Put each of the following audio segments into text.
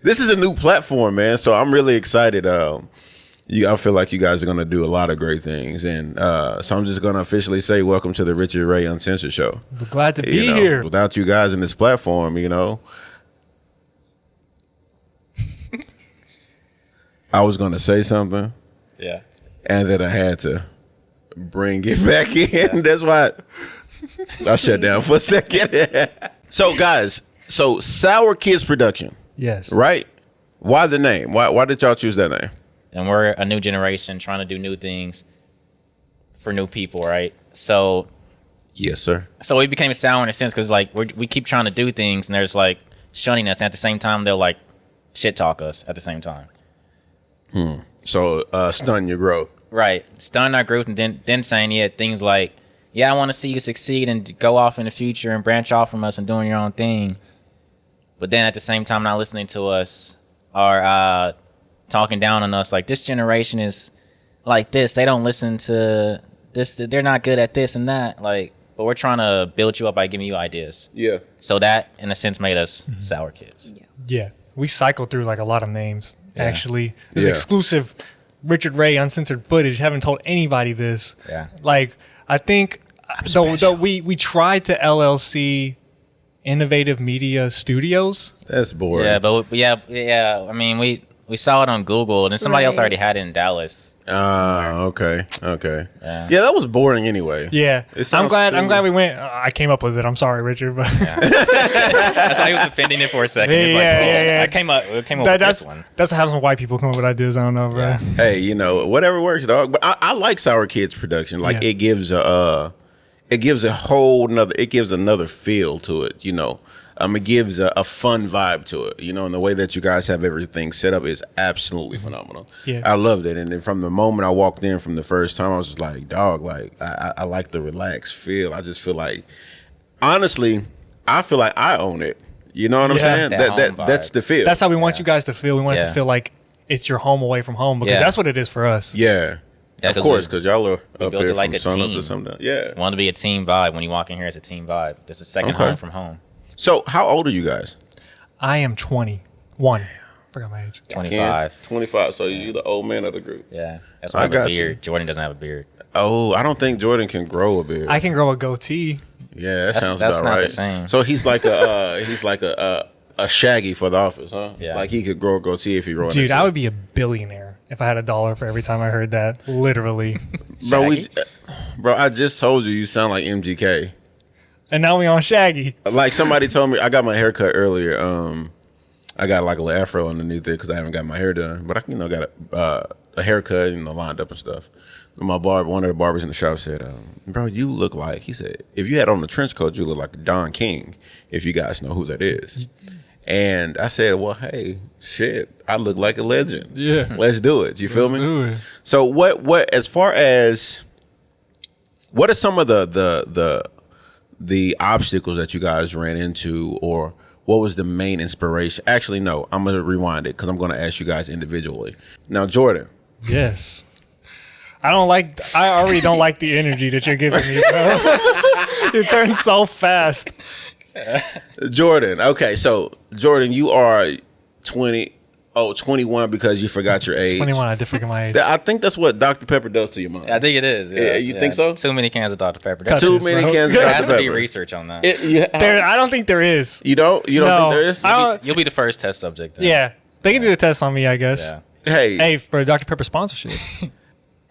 This is a new platform, man. So I'm really excited. I feel like you guys are going to do a lot of great things. And so I'm just going to officially say welcome to the Richard Ray Uncensored show. We're glad to be here. Without you guys in this platform, I was going to say something. Yeah. And then I had to bring it back in. Yeah. That's why I shut down for a second. So, guys, SourKidsproductions. Yes. Right? Why the name? Why did y'all choose that name? And we're a new generation trying to do new things for new people, right? So, yes, sir. So we became sour in a sense because like we keep trying to do things and there's like shunning us. And at the same time, they'll like shit talk us at the same time. So stun your growth. Right. Stun our growth and then saying, things like, I want to see you succeed and go off in the future and branch off from us and doing your own thing. But then at the same time, not listening to us or talking down on us like this generation is like this. They don't listen to this. They're not good at this and that. Like, but we're trying to build you up by giving you ideas. Yeah. So that, in a sense, made us Sour Kids. Yeah. We cycled through like a lot of names. Actually, there's exclusive Richard Ray Uncensored footage. Haven't told anybody this. Yeah. Like I think though we tried to LLC Innovative Media Studios. That's boring. Yeah, but I mean, we saw it on Google, and then somebody else already had it in Dallas. Okay. Yeah, that was boring anyway. Yeah, I'm glad we went. I came up with it. I'm sorry, Richard, but that's why he was defending it for a second. I came up with this one. That's what happens when white people come up with ideas. I don't know, bro. Yeah. Hey, whatever works, dog. But I like SourKidsproductions. Like it gives another feel to it. It gives a fun vibe to it, and the way that you guys have everything set up is absolutely phenomenal. Yeah. I loved it. And then from the moment I walked in from the first time, I was just like, dog, like, I like the relaxed feel. I just feel like, honestly, I feel like I own it. You know what I'm saying? That's the feel. That's how we want you guys to feel. We want it to feel like it's your home away from home because that's what it is for us. Yeah. Of course, because y'all are up here like from sun up to sundown. Yeah. Want to be a team vibe. When you walk in here, it's a team vibe. It's a second home from home. So, how old are you guys? I am 21. Forgot my age. 25. 25. So you the old man of the group. Yeah. That's why I have a beard. Jordan doesn't have a beard. Oh, I don't think Jordan can grow a beard. I can grow a goatee. Yeah, that sounds about right. That's not the same. So he's like a Shaggy for the office, huh? Yeah. Like he could grow a goatee if he grew. Dude, I would be a billionaire if I had $1 for every time I heard that. Literally. Bro, I just told you sound like MGK. And now we on Shaggy. Like somebody told me, I got my hair cut earlier. I got like a little afro underneath it because I haven't got my hair done. But I, got a haircut, lined up and stuff. And one of the barbers in the shop said, "Bro, you look like," he said, "if you had on the trench coat, you look like Don King. If you guys know who that is." And I said, "Well, hey, shit, I look like a legend. Yeah, let's do it. You feel me?" Do it. So what? As far as what are some of the obstacles that you guys ran into, or what was the main inspiration? Actually, no, I'm going to rewind it because I'm going to ask you guys individually. Now, Jordan. Yes. I already don't like the energy that you're giving me, bro. It turns so fast. Jordan. Okay, so Jordan, you are 21 because you forgot your age. 21, I did forget my age. I think that's what Dr. Pepper does to your mom. I think it is. Yeah. You think so? Too many cans of Dr. Pepper. Too many cans of Dr. Pepper. There has to be research on that. I don't think there is. You don't think there is? You'll be the first test subject then. Yeah. They can do the test on me, I guess. Yeah. Hey, for Dr. Pepper sponsorship.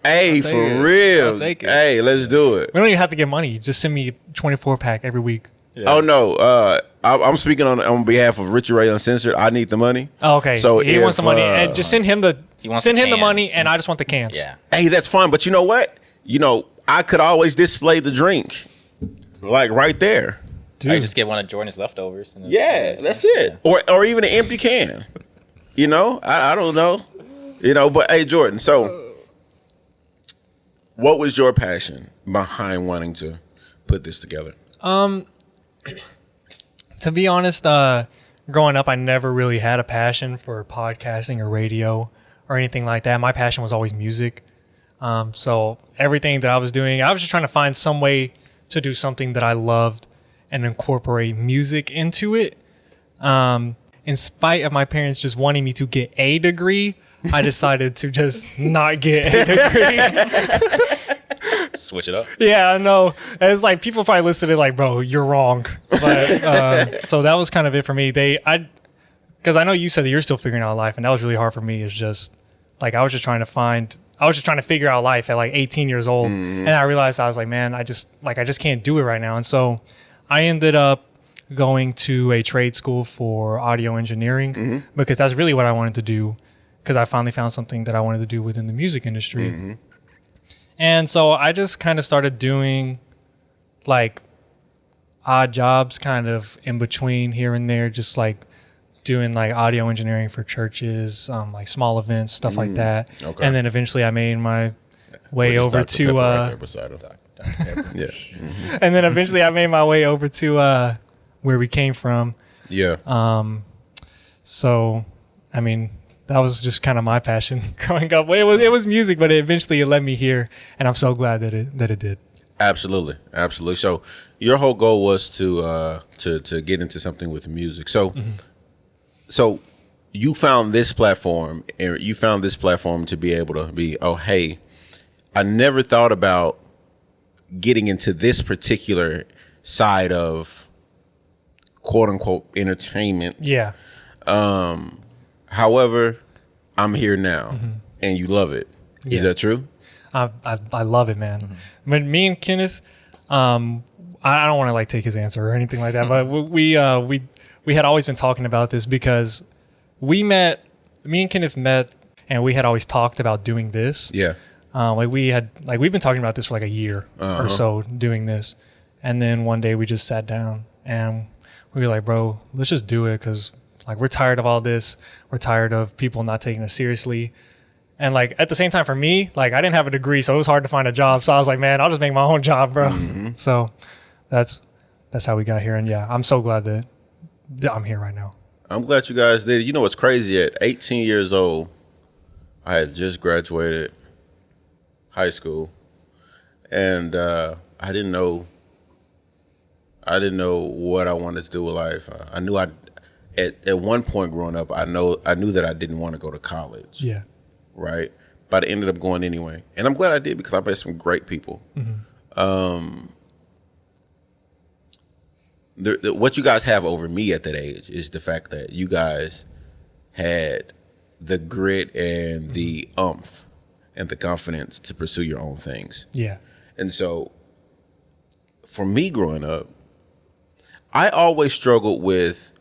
Hey, for real. I'll take it. Hey, let's do it. We don't even have to get money. Just send me a 24-pack every week. Yeah. Oh, no. I'm speaking on behalf of Richard Ray Uncensored. I need the money. Oh, okay. So he wants the money. And just send him the money, and I just want the cans. Yeah. Hey, that's fine. But you know what? I could always display the drink. Like right there. Dude. I just get one of Jordan's leftovers. And that's it. Yeah. Or even an empty can. I don't know. But hey, Jordan, so what was your passion behind wanting to put this together? To be honest, growing up, I never really had a passion for podcasting or radio or anything like that. My passion was always music. So everything that I was doing, I was just trying to find some way to do something that I loved and incorporate music into it. And in spite of my parents just wanting me to get a degree, I decided to just not get a degree. Switch it up. Yeah, I know. And it's like people probably listened to it like, bro, you're wrong. But so that was kind of it for me. Because I know you said that you're still figuring out life, and that was really hard for me. It's just like I was just trying to figure out life at like 18 years old, and I realized I was like, man, I just can't do it right now. And so I ended up going to a trade school for audio engineering because that's really what I wanted to do. Because I finally found something that I wanted to do within the music industry. And so I just kind of started doing like odd jobs kind of in between here and there, just like doing like audio engineering for churches, like small events, stuff like that. Okay. And then eventually I made my way over to and then eventually I made my way over to where we came from. Yeah. So I mean, that was just kind of my passion growing up. It was music, but eventually it led me here, and I'm so glad that it did. Absolutely. So your whole goal was to get into something with music. So so you found this platform, and you found this platform to be able to be, oh, hey, I never thought about getting into this particular side of quote unquote entertainment. Yeah. However, I'm here now, and you love it. Yeah. Is that true? I love it, man. But me and Kenneth, I don't want to like take his answer or anything like that, but we had always been talking about this because me and Kenneth met, and we had always talked about doing this. Yeah. We've been talking about this for like a year or so, doing this, and then one day we just sat down and we were like, bro, let's just do it because like we're tired of all this. We're tired of people not taking us seriously. And like at the same time for me, like I didn't have a degree, so it was hard to find a job. So I was like, man, I'll just make my own job, bro. So that's how we got here. And yeah, I'm so glad that I'm here right now. I'm glad you guys did. You know what's crazy? At 18 years old, I had just graduated high school, and I didn't know what I wanted to do with life. I knew at one point growing up, I knew that I didn't want to go to college. Yeah. Right. But I ended up going anyway. And I'm glad I did because I met some great people. What you guys have over me at that age is the fact that you guys had the grit and the oomph and the confidence to pursue your own things. Yeah. And so for me growing up, I always struggled with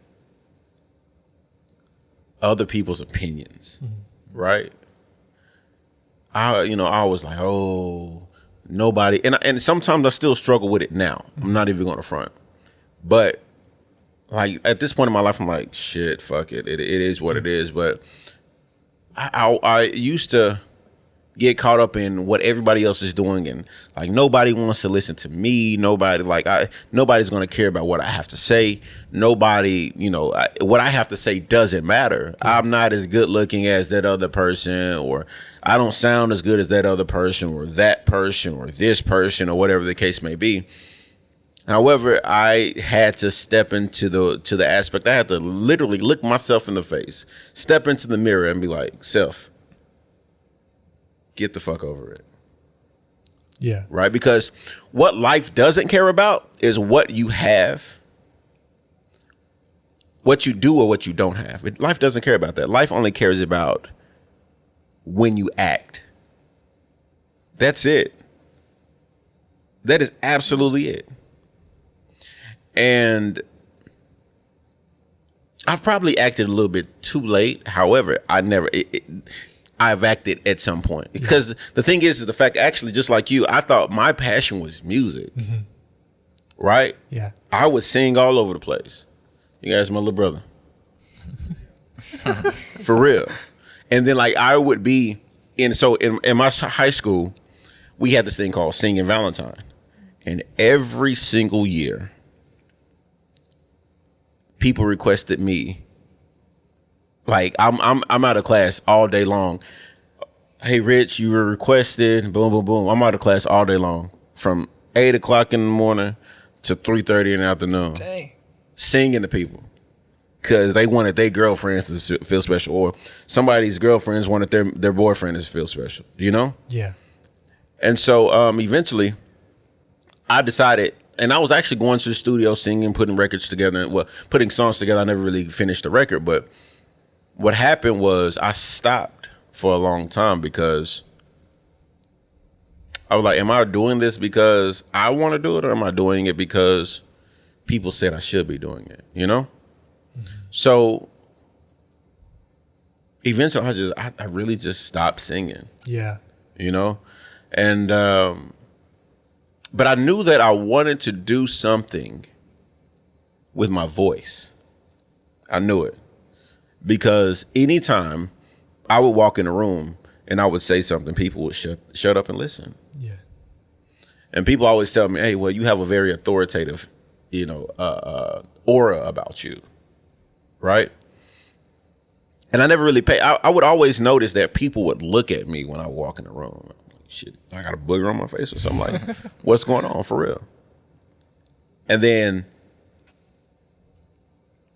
other people's opinions, right? I was like, oh, nobody, and sometimes I still struggle with it now. I'm not even going to front, but like at this point in my life, I'm like, shit, fuck it. It is what it is. But I used to get caught up in what everybody else is doing, and like nobody wants to listen to me. Nobody's going to care about what I have to say. Nobody, what I have to say doesn't matter. I'm not as good looking as that other person, or I don't sound as good as that other person, or that person, or this person, or whatever the case may be. However, I had to step into the aspect. I had to literally look myself in the face, step into the mirror, and be like, self, get the fuck over it. Yeah. Right? Because what life doesn't care about is what you have, what you do, or what you don't have. Life doesn't care about that. Life only cares about when you act. That's it. That is absolutely it. And I've probably acted a little bit too late. However, I've acted at some point, because the thing is the fact, actually, just like you, I thought my passion was music, right? Yeah. I would sing all over the place. You guys, my little brother, for real. And then like I would be in my high school, we had this thing called Singing Valentine, and every single year, people requested me. Like I'm out of class all day long. Hey, Rich, you were requested. Boom, boom, boom. I'm out of class all day long, from 8 o'clock in the morning to 3:30 in the afternoon. Dang. Singing to people, because they wanted their girlfriends to feel special, or somebody's girlfriends wanted their boyfriend to feel special, you know? Yeah. And so eventually I decided, and I was actually going to the studio singing, putting records together, well, putting songs together. I never really finished the record, but what happened was I stopped for a long time because I was like, am I doing this because I want to do it, or am I doing it because people said I should be doing it, you know? Mm-hmm. So eventually I really just stopped singing. Yeah. You know? And but I knew that I wanted to do something with my voice. I knew it. Because anytime I would walk in a room and I would say something, people would shut up and listen. Yeah. And people always tell me, hey, well, you have a very authoritative, aura about you. Right? And I never really I would always notice that people would look at me when I walk in the room. Shit, I got a booger on my face or something. Like, what's going on for real? And then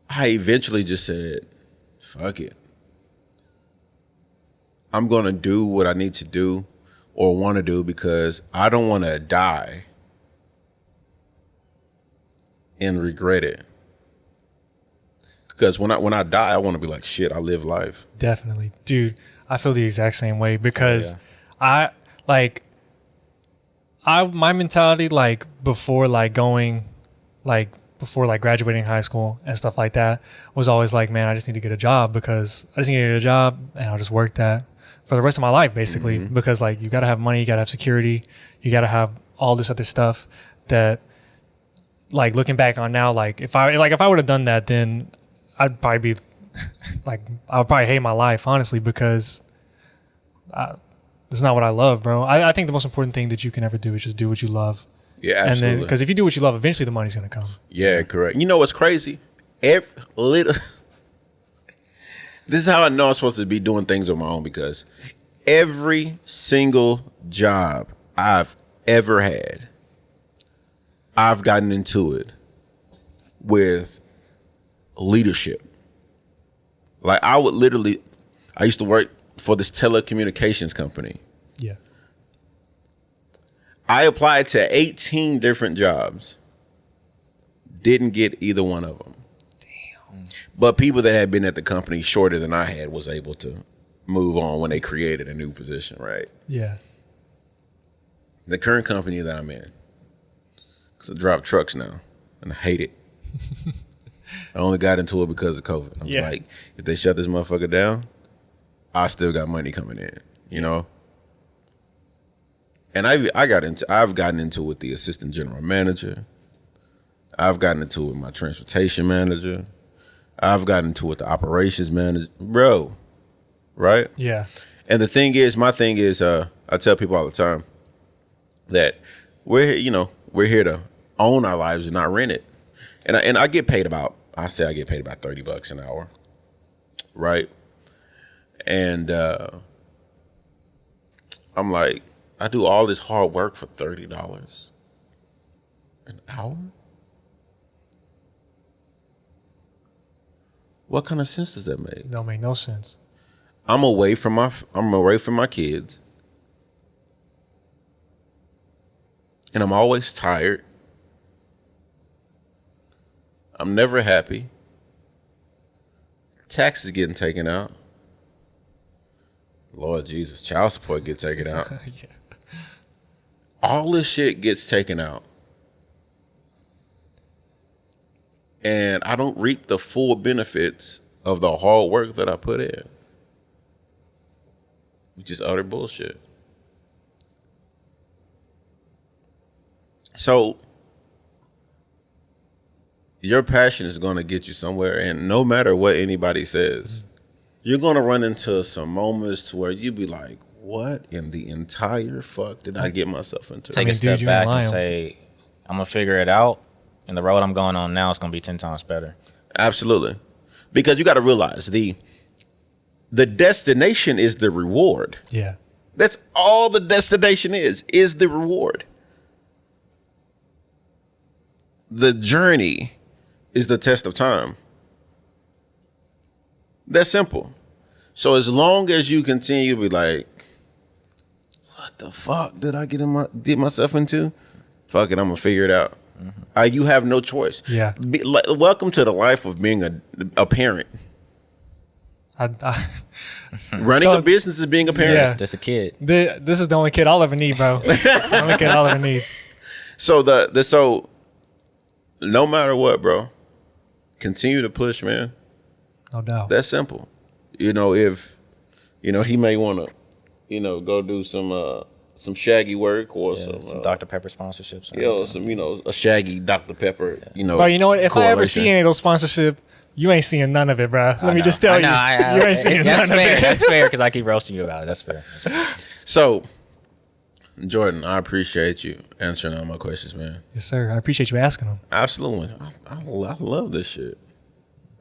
I eventually just said, fuck it. I'm going to do what I need to do or want to do because I don't want to die and regret it. Because when I die, I want to be like, shit, I live life. Definitely. Dude, I feel the exact same way because my mentality, before graduating high school and stuff like that, was always like, man, I just need to get a job because I just need to get a job and I'll just work that for the rest of my life, basically. Mm-hmm. Because you got to have money, you got to have security, you got to have all this other stuff that, looking back on now, if I would have done that, then I'd probably be I would probably hate my life, honestly, because it's not what I love, bro. I think the most important thing that you can ever do is just do what you love. Yeah, absolutely. And then, because if you do what you love, eventually the money's going to come. Yeah, correct. You know what's crazy? This is how I know I'm supposed to be doing things on my own, because every single job I've ever had, I've gotten into it with leadership. I used to work for this telecommunications company. Yeah. I applied to 18 different jobs. Didn't get either one of them. Damn. But people that had been at the company shorter than I had was able to move on when they created a new position, right? Yeah. The current company that I'm in, because I drive trucks now, and I hate it. I only got into it because of COVID. I'm like, if they shut this motherfucker down, I still got money coming in, you know? And I've gotten into it with the assistant general manager. I've gotten into it with my transportation manager. I've gotten into it with the operations manager. Bro, right? Yeah. And my thing is, I tell people all the time that we're here to own our lives and not rent it. And I get paid about $30 an hour, right? And I'm like, I do all this hard work for $30 an hour? What kind of sense does that make? Don't make no sense. I'm away from my kids, and I'm always tired. I'm never happy. Taxes getting taken out. Lord Jesus, child support get taken out. Yeah. All this shit gets taken out. And I don't reap the full benefits of the hard work that I put in. Which is utter bullshit. So your passion is going to get you somewhere, and no matter what anybody says, you're going to run into some moments to where you be like, what in the entire fuck did I get myself into? Take a step back and say, I'm going to figure it out, and the road I'm going on now is going to be 10 times better. Absolutely. Because you got to realize the destination is the reward. Yeah. That's all the destination is the reward. The journey is the test of time. That's simple. So as long as you continue to be like, what the fuck did I get myself into? Fuck it, I'm gonna figure it out. You have no choice. Yeah. Welcome to the life of being a parent. Running a business is being a parent. Yeah. That's a kid. This is the only kid I'll ever need, bro. The only kid I'll ever need. So so no matter what, bro, continue to push, man. No doubt. That's simple. If he may want to, go do some Shaggy work or some Dr. Pepper sponsorships. A Shaggy Dr. Pepper. But you know what? If I ever see any of those sponsorship, you ain't seeing none of it, bro. Let me just tell you, you ain't seeing none of it. That's fair because I keep roasting you about it. That's fair. So, Jordan, I appreciate you answering all my questions, man. Yes, sir. I appreciate you asking them. Absolutely. I love this shit.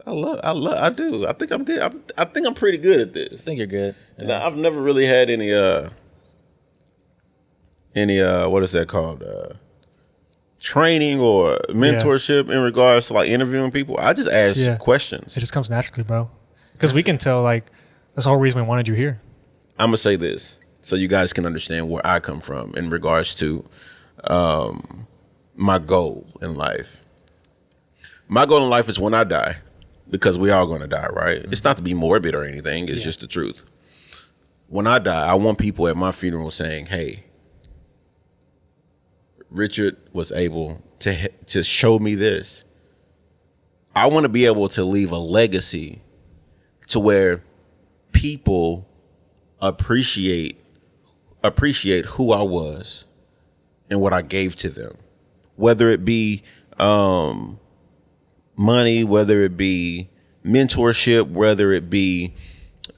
I do. I think I'm good. I think I'm pretty good at this. I think you're good. Yeah. I've never really had any what is that called? Training or mentorship in regards to like interviewing people. I just ask questions. It just comes naturally, bro. Because we can tell, like, that's the whole reason we wanted you here. I'm gonna say this so you guys can understand where I come from in regards to my goal in life. My goal in life is when I die, because we all gonna die, right? It's not to be morbid or anything. It's just the truth. When I die, I want people at my funeral saying, "Hey, Richard was able to show me this." I want to be able to leave a legacy to where people appreciate who I was and what I gave to them, whether it be money, whether it be mentorship, whether it be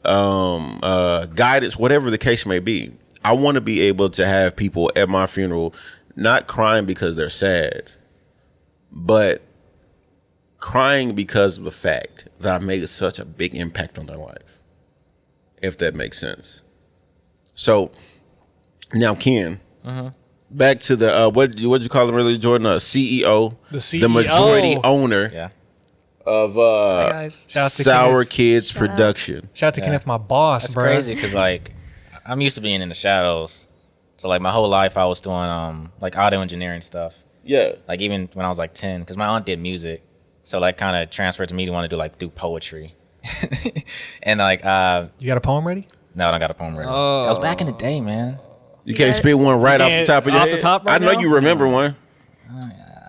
guidance, whatever the case may be. I want to be able to have people at my funeral not crying because they're sad, but crying because of the fact that I made such a big impact on their life, if that makes sense. So now, Ken, back to the what'd you call him earlier, Jordan? CEO, the majority owner of SourKids Production. Shout out to Kenneth, my boss. That's bro. crazy because like I'm used to being in the shadows. So like my whole life I was doing like audio engineering stuff. Yeah. Like even when I was like 10, because my aunt did music, so like kind of transferred to me to want to do poetry. And like you got a poem ready? No, I don't got a poem ready. That was back in the day, man. You can't spit one right off the top of your head. The top right I know now? you remember one.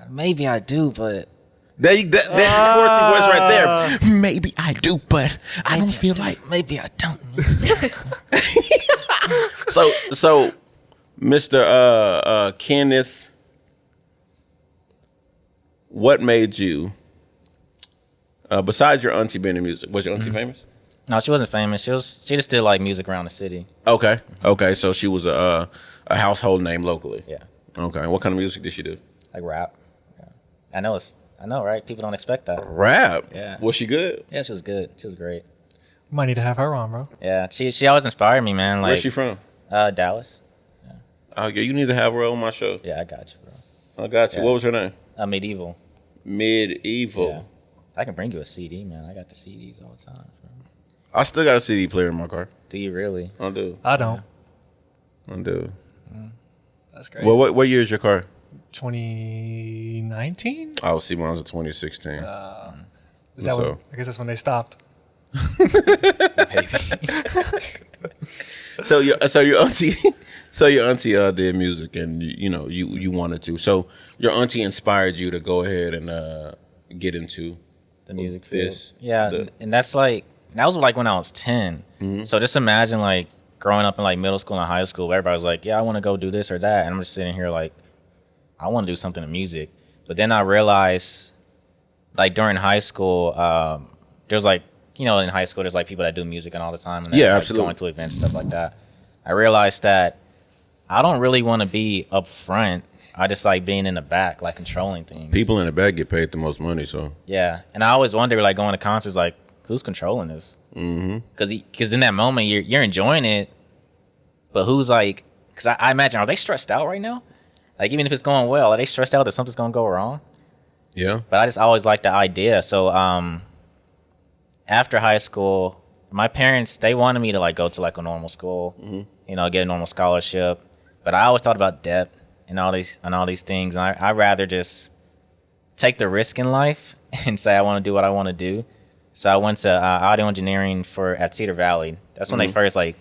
Maybe I do, but That's your voice right there. Maybe I do, but I don't feel like. maybe I don't. So, Mr. Kenneth, what made you, besides your auntie being in music, was your auntie famous? No, she wasn't famous. She just did like music around the city. Okay. So she was a household name locally. Yeah. Okay. What kind of music did she do? Like rap. Yeah. I know, right? People don't expect that. Rap. Yeah. Was she good? Yeah, she was good. She was great. We might need to have her on, bro. Yeah, she always inspired me, man. Like, Where's she from? Dallas. Oh, yeah, you need to have her on my show. Yeah, I got you, bro. I got you. Yeah. What was her name? Medieval. Medieval. Yeah. I can bring you a CD, man. I got the CDs all the time. Bro. I still got a CD player in my car. Do you really? I do. I don't. I do. That's great. Well, what year is your car? 2019? Oh, see, mine was a 2016. Is that So- when, I guess that's when they stopped. So your auntie, did music, and you wanted to. So your auntie inspired you to go ahead and get into The music field. this. Yeah, and that was like when I was 10. Mm-hmm. So just imagine like growing up in like middle school and high school, everybody was like, yeah, I want to go do this or that. And I'm just sitting here like, I want to do something in music. But then I realized like during high school, there's like, in high school, there's like people that do music and all the time. And Yeah, like, absolutely. Going to events, stuff like that. I realized that I don't really want to be up front. I just like being in the back, like controlling things. People in the back get paid the most money, so Yeah, and I always wonder, like going to concerts, like who's controlling this? Because in that moment you're enjoying it, but who's like? Because I imagine, are they stressed out right now? Like even if it's going well, are they stressed out that something's gonna go wrong? yeah. But I just always like the idea. So after high school, my parents, they wanted me to like go to like a normal school, you know, get a normal scholarship. But I always thought about debt and all these things. And I rather just take the risk in life and say I want to do what I want to do. So I went to audio engineering at Cedar Valley. That's when they first like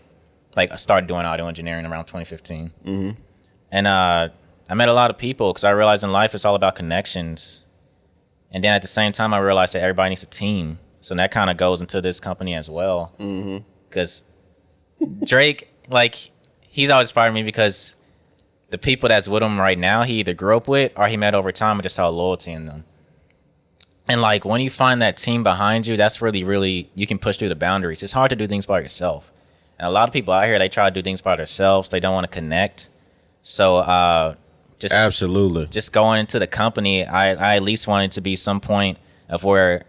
started doing audio engineering around 2015. And I met a lot of people because I realized in life it's all about connections. And then at the same time, I realized that everybody needs a team. So that kind of goes into this company as well. Because Drake, like, he's always inspired me because the people that's with him right now, he either grew up with or he met over time and just saw loyalty in them. And like when you find that team behind you, that's really, you can push through the boundaries. It's hard to do things by yourself. And a lot of people out here, they try to do things by themselves. They don't want to connect. So Absolutely. just going into the company, I at least wanted to be some point of where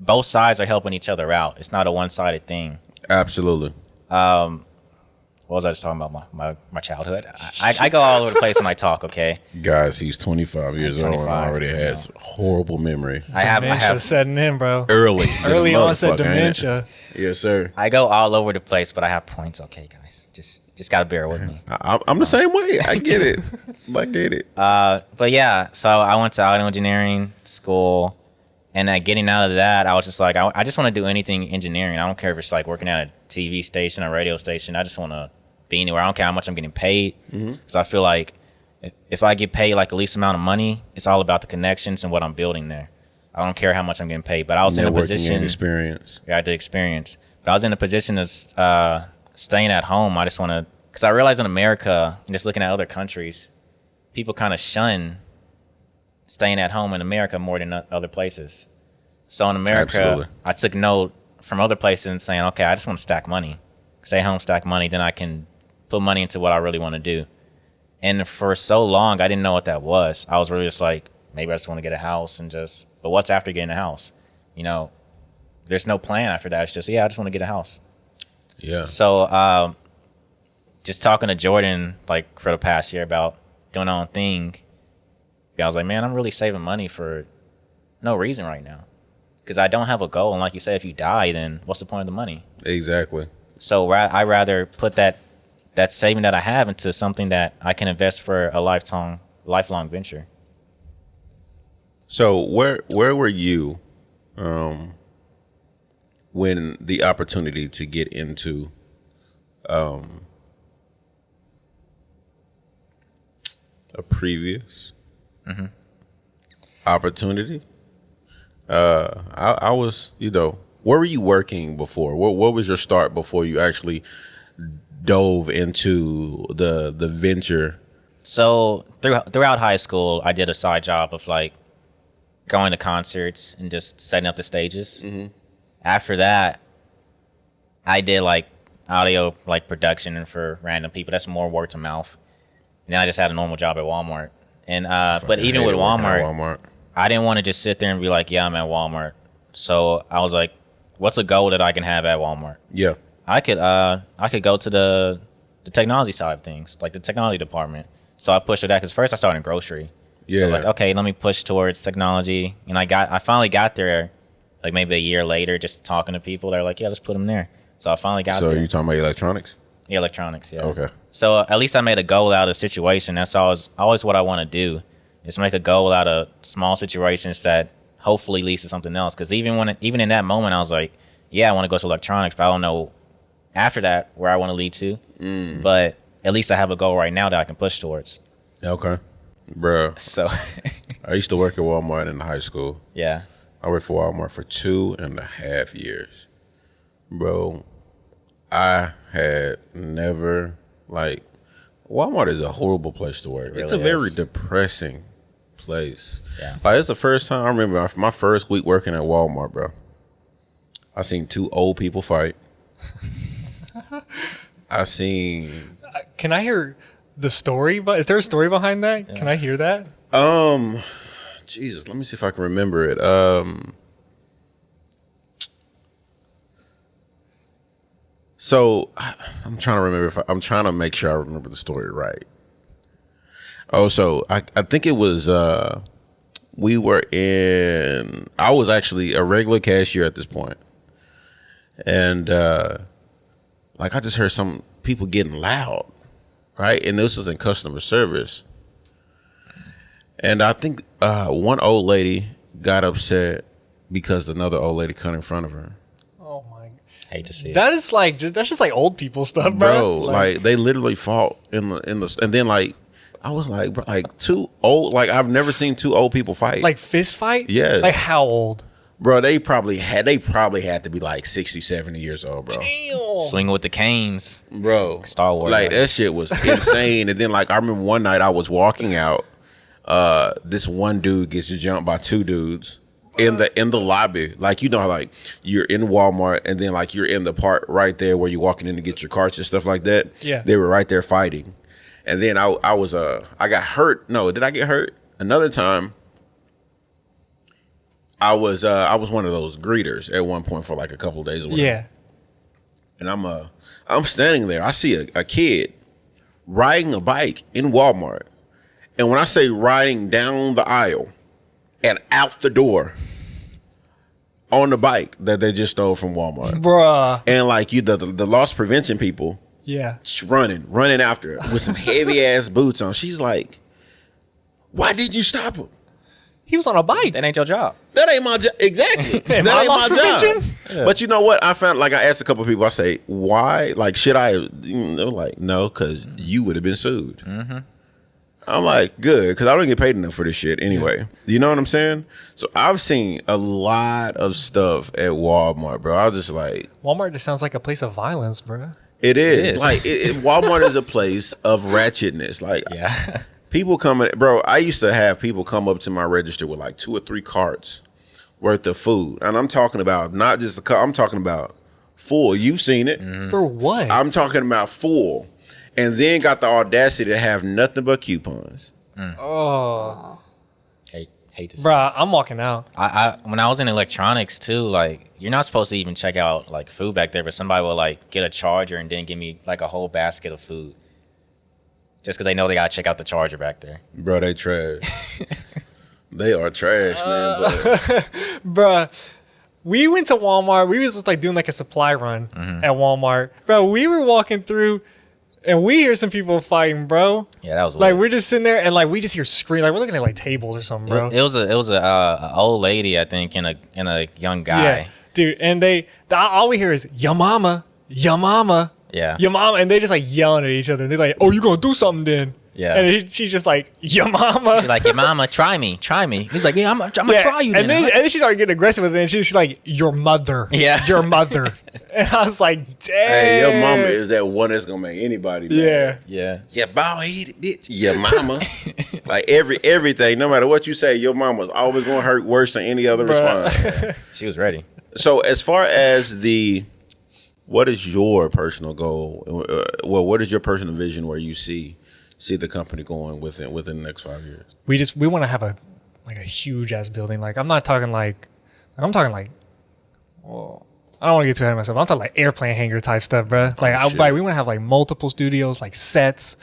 both sides are helping each other out. It's not a one-sided thing. Absolutely. What was I just talking about? My childhood. I go all over the place when I talk. Okay, Guys, he's 25 years old and 25, already has horrible memory. I Dementia have. setting in, bro. Early Onset motherfucker, ain't it? dementia. Yes, sir. I go all over the place, but I have points. Okay, guys, just gotta bear with me. I'm the same way. I get it. I get it. But yeah, so I went to audio engineering school, and getting out of that, I was just like, I just want to do anything engineering. I don't care if it's like working at a TV station or radio station. I just want to be anywhere. I don't care how much I'm getting paid, because I feel like if I get paid like the least amount of money, it's all about the connections and what I'm building there. I don't care how much I'm getting paid. But I was in a Networking position. and experience. Yeah, I did experience. But I was in a position of staying at home. I just want to, because I realized in America and just looking at other countries, people kind of shun staying at home in America more than other places. So in America, Absolutely. I took note from other places and saying, okay, I just want to stack money. Stay home, stack money, then I can put money into what I really want to do. And for so long, I didn't know what that was. I was really just like, maybe I just want to get a house but what's after getting a house? You know, there's no plan after that. It's just, I just want to get a house. Yeah. So just talking to Jordan like for the past year about doing our own thing, I was like, man, I'm really saving money for no reason right now. Because I don't have a goal. And like you said, if you die, then what's the point of the money? Exactly. So I rather put that saving that I have into something that I can invest for a lifelong venture. So where were you when the opportunity to get into a previous opportunity? I was, where were you working before? What was your start before you actually dove into the venture? So throughout high school, I did a side job of like going to concerts and just setting up the stages. After that, I did like audio like production and for random people. That's more word to mouth. And then I just had a normal job at Walmart. And but even with Walmart, I didn't want to just sit there and be like, yeah, I'm at Walmart. So I was like, what's a goal that I can have at Walmart? Yeah. I could go to the technology side of things, like the technology department. So I pushed to that because first I started in grocery. Yeah. So like, okay, let me push towards technology. And I finally got there like maybe a year later, just talking to people. They're like, yeah, let's put them there. So I finally got there. So you talking about electronics? Yeah, electronics, yeah. Okay. So at least I made a goal out of the situation. That's always what I want to do, is make a goal out of small situations that hopefully leads to something else. Because even in that moment, I was like, yeah, I want to go to electronics, but I don't know after that where I want to lead to. But at least I have a goal right now that I can push towards. Okay. Bruh. So I used to work at Walmart in high school. yeah. I worked for Walmart for 2.5 years. Bro, I had never, Walmart is a horrible place to work. It's a really very is. depressing place. Yeah. It's the first time, I remember my first week working at Walmart, bro. I seen 2 old people fight. I seen... Can I hear the story? But is there a story behind that? Yeah. Can I hear that? Jesus, let me see if I can remember it. So I'm trying to remember I'm trying to make sure I remember the story right. Oh, so I think it was I was actually a regular cashier at this point. and like I just heard some people getting loud, right? And this was in customer service, and I think one old lady got upset because another old lady cut in front of her. Oh my! Hate to see it. That is like that's just like old people stuff, Bro, like they literally fought in the and then like I was like, bro, like two old, like I've never seen two old people fight. like fist fight. Yes. Like how old? Bro, they probably had to be like 60, 70 years old, bro. Damn. Swinging with the canes. Bro, Star Wars, like like. that shit was insane. And then like I remember one night I was walking out, this one dude gets jumped by two dudes in the lobby. Like, you know how like you're in Walmart and then like you're in the part right there where you're walking in to get your carts and stuff like that. Yeah. They were right there fighting. And then I got hurt. No, did I get hurt? Another time I was one of those greeters at one point for like a couple of days. Or whatever. Yeah. And I'm standing there. I see a kid riding a bike in Walmart. And when I say riding down the aisle and out the door on the bike that they just stole from Walmart. Bruh. And like the loss prevention people Yeah. running after her with some heavy ass boots on. She's like, why did you stop him? He was on a bike. That ain't your job. That ain't my job. Exactly. That ain't my my loss job. prevention? Yeah. But you know what? I found, like, I asked a couple of people, I say, why? Like, should I? They're like, no, because you would have been sued. Mm-hmm. I'm like, good, because I don't get paid enough for this shit anyway. You know what I'm saying? So I've seen a lot of stuff at Walmart, bro. I was just like, Walmart just sounds like a place of violence, bro. it is. It is. Like, Walmart is a place of ratchetness. Like, Yeah. people coming, bro. I used to have people come up to my register with like 2 or 3 carts worth of food, and I'm talking about not just the car. I'm talking about full. You've seen it. For what? I'm talking about full, and then got the audacity to have nothing but coupons. Oh, Hate to see. bruh, I'm walking out. I when I was in electronics too, like you're not supposed to even check out like food back there, but somebody will like get a charger and then give me like a whole basket of food. Just because they know they gotta check out the charger back there. Bro, they trash. They are trash, man. But Bruh, we went to Walmart. We was just like doing like a supply run Mm-hmm. at Walmart. Bro, we were walking through and we hear some people fighting, bro. Yeah, that was Like lit. we're just sitting there and like we just hear scream. Like we're looking at like tables or something, bro. It was a old lady, I think, and a young guy. Yeah, dude. And all we hear is "ya mama, ya mama, Yeah. ya mama," and they just like yelling at each other. And they're like, "Oh, you gonna do something then?" Yeah. And she's just like, "Ya mama." She's like, "Your mama, try me." He's like, "Yeah, I'm gonna try you." And then she started getting aggressive with it. And she's like, "Your mother, Yeah. your mother." And I was like, "Damn." hey, your mama is that one that's gonna make anybody mad. Yeah. yeah. Yeah, bald-headed bitch. Your mama. Like everything, no matter what you say, your mama's always gonna hurt worse than any other Bruh. response. She was ready. So as far as what is your personal goal? Well, what is your personal vision where you see the company going within the next 5 years? We want to have a huge ass building. Like I'm not talking like I'm talking like, well, I don't want to get too ahead of myself. I'm talking like airplane hangar type stuff, bro. Like we want to have like multiple studios, like sets.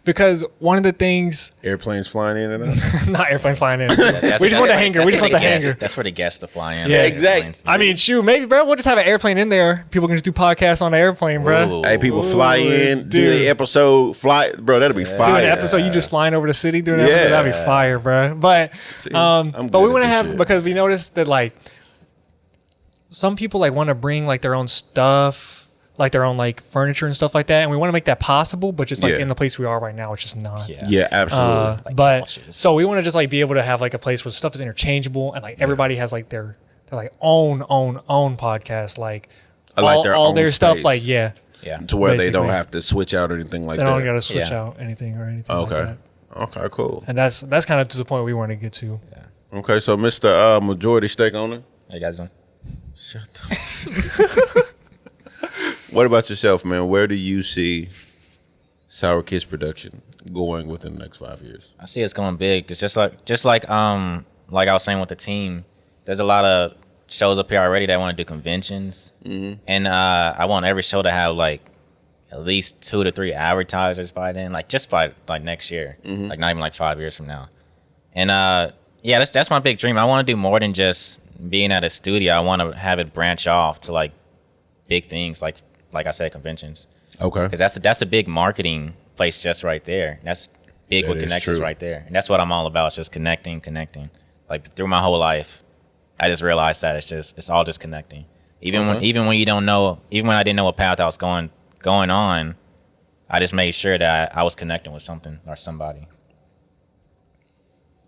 Because one of the things, Airplanes flying in and out. not airplane flying in. That's- we just want the that's- hangar. that's We just for want the the hangar. guests. That's for the guests to fly in. Yeah, exactly. I mean, shoot, maybe, bro, we'll just have an airplane in there. People can just do podcasts on the airplane, bro. Ooh. Hey, people fly in, do dude. the episode, fly, bro. That'll be Doing fire. an episode, you just flying over the city doing an Yeah. episode, that'd be fire, bro. But See, but I'm we good want at to this have shit. because we noticed that like some people like want to bring like their own stuff, like their own like furniture and stuff like that, and we want to make that possible. But just like Yeah. in the place we are right now, it's just not. Yeah. Yeah, absolutely. Like But couches. so we want to just like be able to have like a place where stuff is interchangeable and like everybody has like their like own podcast, like Like their all own their stuff, space. like yeah, Yeah. To where they don't basically. have to switch out or anything like they don't that. got to switch Yeah. out anything or anything. Okay. Like that. Okay, cool. And that's kind of to the point we want to get to. Okay, so Mr. Majority Stake Owner. How you guys doing? Shut the What about yourself, man? Where do you see Sourkids going within the next 5 years? I see it's going big. It's just like I was saying with the team. There's a lot of shows up here already that want to do conventions, and I want every show to have like at least 2 to 3 advertisers by then, like just by like next year, like not even like 5 years from now. And yeah, that's my big dream. I want to do more than just being at a studio. I want to have it branch off to like big things like I said, conventions. Okay. Because that's a big marketing place just right there. That's big That with is connections true. right there. And that's what I'm all about, is just connecting. Like through my whole life, I just realized that it's all just connecting. Even when you don't know, even when I didn't know what path I was going on, I just made sure that I was connecting with something or somebody.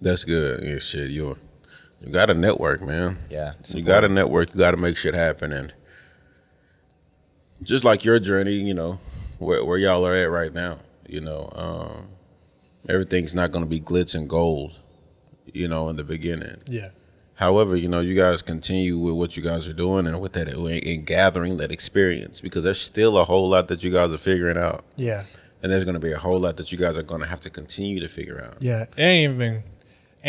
That's good. Yeah, shit. You got a network, man. Yeah. it's You got a important. network. You got to make shit happen. And just like your journey, you know, where y'all are at right now, you know, everything's not going to be glitz and gold, you know, in the beginning. Yeah. However, you know, you guys continue with what you guys are doing and with that and gathering that experience, because there's still a whole lot that you guys are figuring out. Yeah. And there's going to be a whole lot that you guys are going to have to continue to figure out. Yeah. It ain't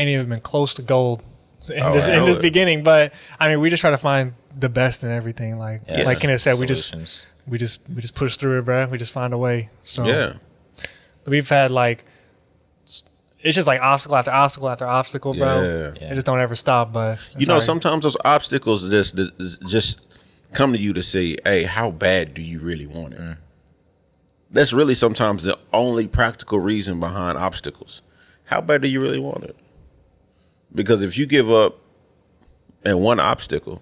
even been close to gold in Oh, this I know it. beginning. But I mean, we just try to find the best in everything. Like Yeah. like Kenneth said, Solutions. we just push through it, bro. We just find a way. So Yeah. we've had like, it's just like obstacle after obstacle after obstacle, bro. Yeah. It just don't ever stop. But You know, sometimes those obstacles just come to you to say, hey, how bad do you really want it? That's really sometimes the only practical reason behind obstacles. How bad do you really want it? Because if you give up at one obstacle,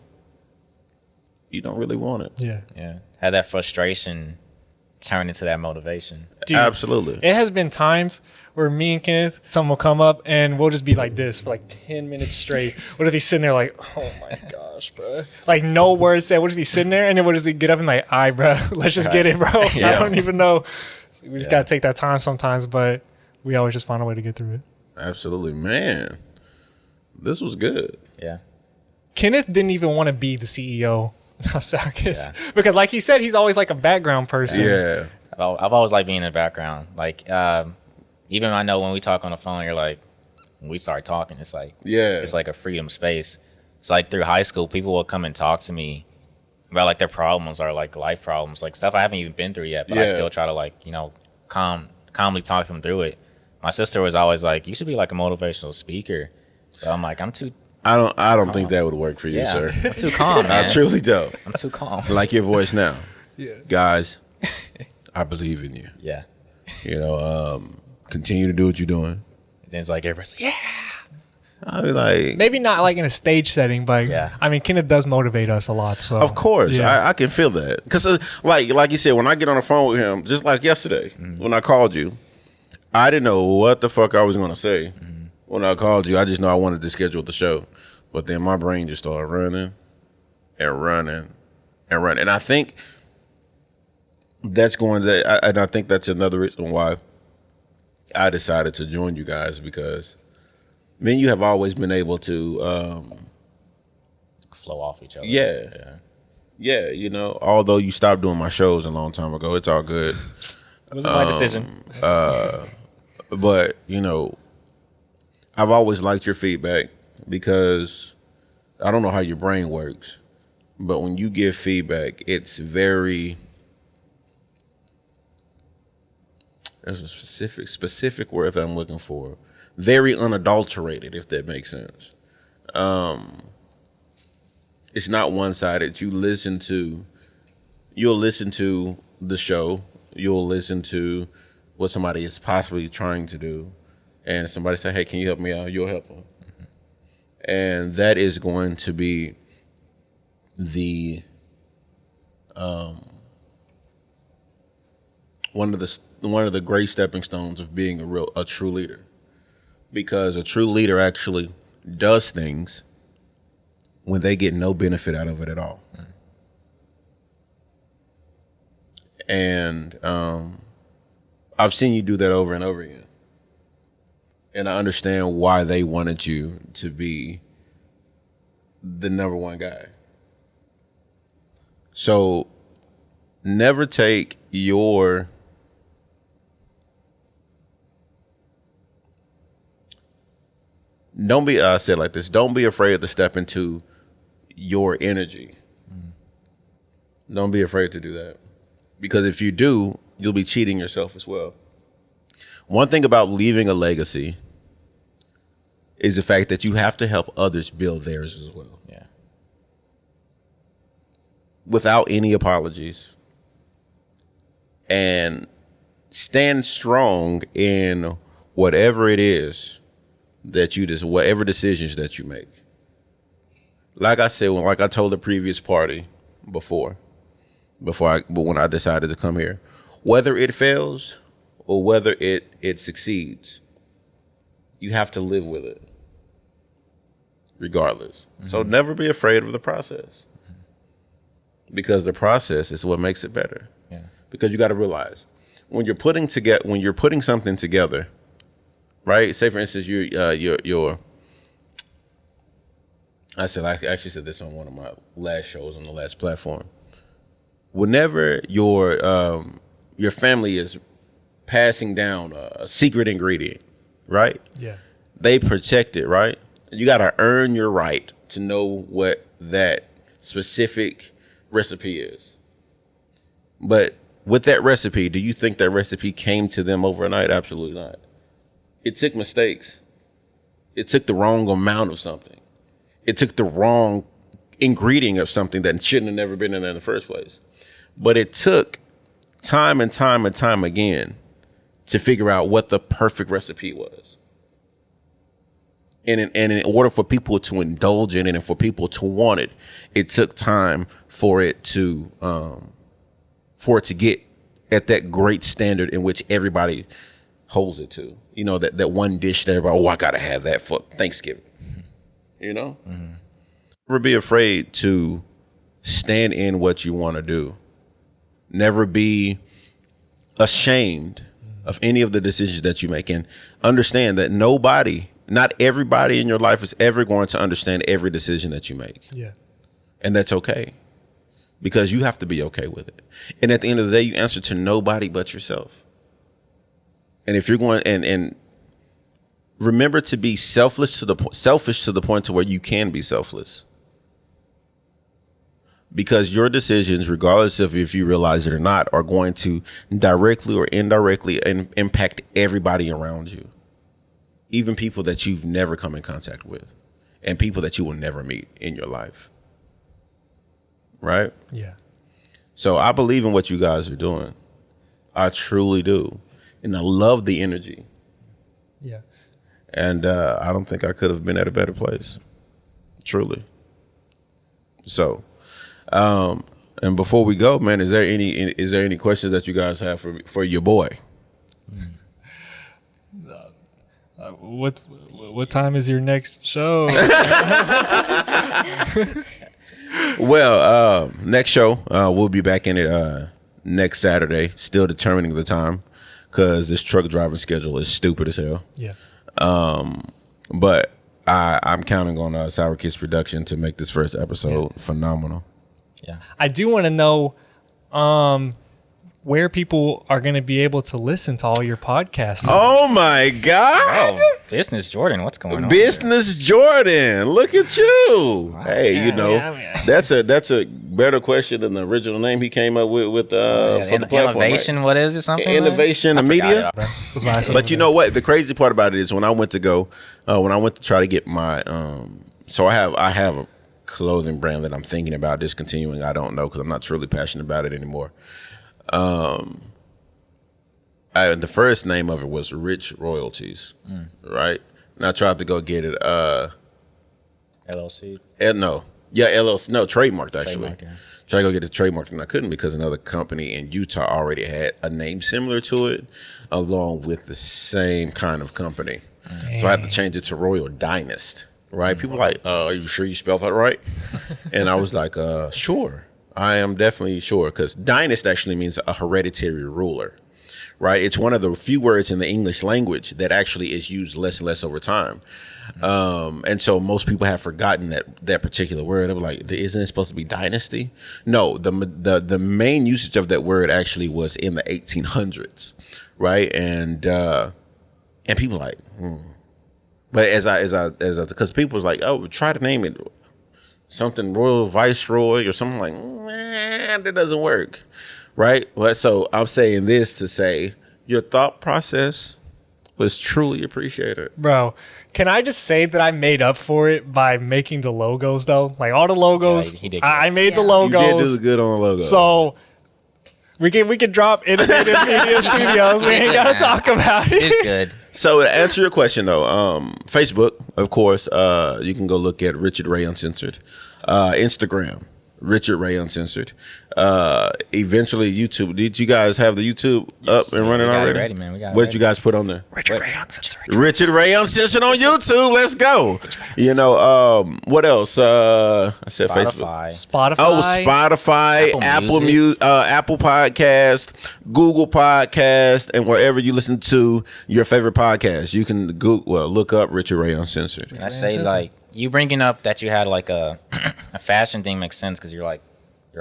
you don't really want it. yeah. Yeah. Had that frustration turn into that motivation. Dude, Absolutely. It has been times where me and Kenneth, someone will come up and we'll just be like this for like 10 minutes straight. What if he's sitting there like, oh my gosh, bro. Like no words said. We'll just be sitting there and then we'll just get up and like, all right, bro, let's just get it, bro. Yeah. I don't even know. We just got to take that time sometimes, but we always just find a way to get through it. Absolutely. Man, this was good. Yeah. Kenneth didn't even want to be the CEO of SourKids Yeah. because like he said, he's always like a background person. Yeah. I've always liked being in the background. Like, even I know when we talk on the phone, you're like, when we start talking, it's like, Yeah. it's like a freedom space. It's like through high school, people will come and talk to me about like their problems or like life problems, like stuff I haven't even been through yet, but I Yeah. still try to like, you know, calmly talk them through it. My sister was always like, you should be like a motivational speaker. But I'm like, I'm too, I don't think that would work for you, yeah, sir. I'm too calm, man. I truly don't. I'm too calm. Like your voice now. Yeah. Guys, I believe in you. Yeah. You know, continue to do what you're doing. And then it's like, everybody's like, yeah. I'll be like, Maybe not like in a stage setting, but Yeah. I mean, Kenneth does motivate us a lot. So of course, Yeah. I can feel that. Because like you said, when I get on the phone with him, just like yesterday, when I called you, I didn't know what the fuck I was going to say. When I called you, I just know I wanted to schedule the show. But then my brain just started running and running and running. And I think and I think that's another reason why I decided to join you guys, because me and you have always been able to, Flow off each other. yeah, you know, although you stopped doing my shows a long time ago, it's all good. It was my decision. But, you know, I've always liked your feedback, because I don't know how your brain works, but when you give feedback, it's very, there's a specific word that I'm looking for. Very unadulterated, if that makes sense. It's not one-sided. You'll listen to the show. You'll listen to what somebody is possibly trying to do. And somebody say, hey, can you help me out? You'll help them. And that is going to be the one of the great stepping stones of being a true leader, because a true leader actually does things when they get no benefit out of it at all. And I've seen you do that over and over again. And I understand why they wanted you to be the number one guy. So never take your I said like this, don't be afraid to step into your energy. Don't be afraid to do that. Because if you do, you'll be cheating yourself as well. One thing about leaving a legacy is the fact that you have to help others build theirs as well. Yeah. without any apologies and stand strong in whatever it is that you just, whatever decisions that you make. Like I said, like I told the previous party when I decided to come here, whether it fails or whether it succeeds, you have to live with it regardless. So never be afraid of the process, because the process is what makes it better. Yeah. Because you got to realize when you're putting something together, right? Say for instance, I actually said this on one of my last shows on the last platform. Whenever your family is passing down a secret ingredient, right? Yeah. They protect it, right? You got to earn your right to know what that specific recipe is. But with that recipe, do you think that recipe came to them overnight? Absolutely not. It took mistakes. It took the wrong amount of something. It took the wrong ingredient of something that shouldn't have never been in there in the first place. But it took time and time and time again to figure out what the perfect recipe was. And in order for people to indulge in it and for people to want it, it took time for it to get at that great standard in which everybody holds it to. You know, that one dish that everybody, I gotta have that for Thanksgiving. You know? Mm-hmm. Never be afraid to stand in what you want to do. Never be ashamed of any of the decisions that you make, and understand that not everybody in your life is ever going to understand every decision that you make. Yeah. And that's okay, because you have to be okay with it. And at the end of the day, you answer to nobody but yourself. And if you're going and remember to be selfish to the point to where you can be selfless. Because your decisions, regardless of if you realize it or not, are going to directly or indirectly impact everybody around you. Even people that you've never come in contact with, and people that you will never meet in your life. Right? Yeah. So I believe in what you guys are doing. I truly do. And I love the energy. Yeah. And I don't think I could have been at a better place. Truly. So, and before we go, man, is there any questions that you guys have for your boy? What time is your next show? Well, next show, we'll be back in it next Saturday. Still determining the time, because this truck driving schedule is stupid as hell. Yeah. But I'm counting on Sourkidsproductions to make this first episode phenomenal. Yeah. I do want to know where people are going to be able to listen to all your podcasts. Oh my God. Oh, Business Jordan, what's going on? Business Jordan, look at you. Wow. Hey, you know, that's a better question than the original name he came up with for the platform. Innovation, right? What is it? Something Innovation of media. But you know what? The crazy part about it is when I went to try to get my so I have a clothing brand that I'm thinking about discontinuing. I don't know, because I'm not truly passionate about it anymore. The first name of it was Rich Royalties, right? And I tried to go get it. LLC? LLC. No, trademarked actually. Trademark, yeah. Tried to go get it trademarked, and I couldn't, because another company in Utah already had a name similar to it, along with the same kind of company. So I had to change it to Royal Dynast, right? People were like, are you sure you spelled that right? And I was like, sure. I am definitely sure, because dynast actually means a hereditary ruler, right? It's one of the few words in the English language that actually is used less and less over time. And so most people have forgotten that particular word. They were like, isn't it supposed to be dynasty? No, the main usage of that word actually was in the 1800s, right? And people like, But because people was like, oh, try to name it something Royal Viceroy or something, like, that doesn't work, right? Well, so I'm saying this to say your thought process was truly appreciated. Bro, can I just say that I made up for it by making the logos though? Like all the logos, Yeah, he did I made the Yeah. You did logos. do good on the logo. So we can drop Innovative Media Studios. We ain't gotta talk about it. It's good. So to answer your question though, Facebook, of course, you can go look at Richard Ray Uncensored. Instagram, Richard Ray Uncensored. Eventually YouTube. Did you guys have the YouTube up and running We got it already? ready, man. We got it What'd ready. you guys put on there? Richard Ray Uncensored. Richard Ray Uncensored on YouTube. Let's go. You know, what else? I said Facebook. Spotify. Spotify. Oh, Spotify, Apple Music. Apple Podcast, Google Podcast, and wherever you listen to your favorite podcast, you can look up Richard Ray Uncensored. And I say like you bringing up that you had like a a fashion thing makes sense because you're